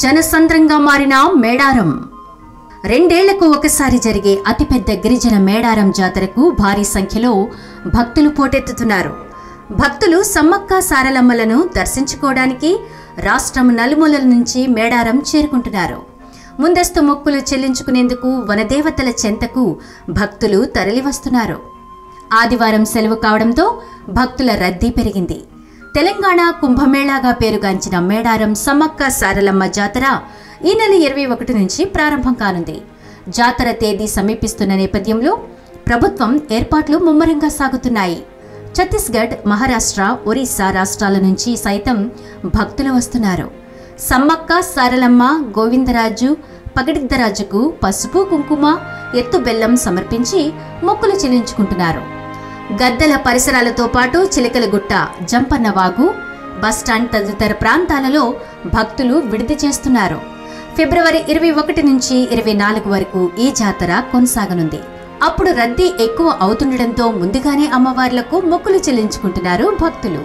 జనసంద్రంగా మారిన మేడారం. 2 ఏళ్లకు ఒకసారి జరిగే అతిపెద్ద గిరిజన మేడారం జాతరకు భారీ సంఖ్యలో భక్తులు పోటెత్తుతున్నారు. భక్తులు సమ్మక్క సారలమ్మలను దర్శించుకోవడానికి రాష్ట్రం నలుమూలల నుంచి మేడారం చేరుకుంటున్నారు. ముందస్తు మొక్కులు చెల్లించుకునేందుకు వనదేవతల చెంతకు భక్తులు తరలివస్తున్నారు. ఆదివారం సెలవు కావడంతో భక్తుల రద్దీ పెరిగింది. తెలంగాణ కుంభమేళాగా పేరుగాంచిన మేడారం సమ్మక్క సారలమ్మ జాతర ఈ నెల 21 నుంచి ప్రారంభం కానుంది. జాతర తేదీ సమీపిస్తున్న నేపథ్యంలో ప్రభుత్వం ఏర్పాట్లు ముమ్మరంగా సాగుతున్నాయి. ఛత్తీస్గఢ్, మహారాష్ట్ర, ఒరిస్సా రాష్ట్రాల నుంచి సైతం భక్తులు వస్తున్నారు. సమ్మక్క సారలమ్మ, గోవిందరాజు, పగడిద్దరాజుకు పసుపు, కుంకుమ, ఎత్తు బెల్లం సమర్పించి మొక్కులు చెల్లించుకుంటున్నారు. గద్దల పరిసరాలతో పాటు చిలకలగుట్ట, జంపన్నవాగు, బస్టాండ్ తదితర ప్రాంతాలలో భక్తులు విడిది చేస్తున్నారు. ఫిబ్రవరి 21 నుంచి 24 వరకు ఈ జాతర కొనసాగనుంది. అప్పుడు రద్దీ ఎక్కువ అవుతుండటంతో ముందుగానే అమ్మవార్లకు మొక్కులు చెల్లించుకుంటున్నారు భక్తులు.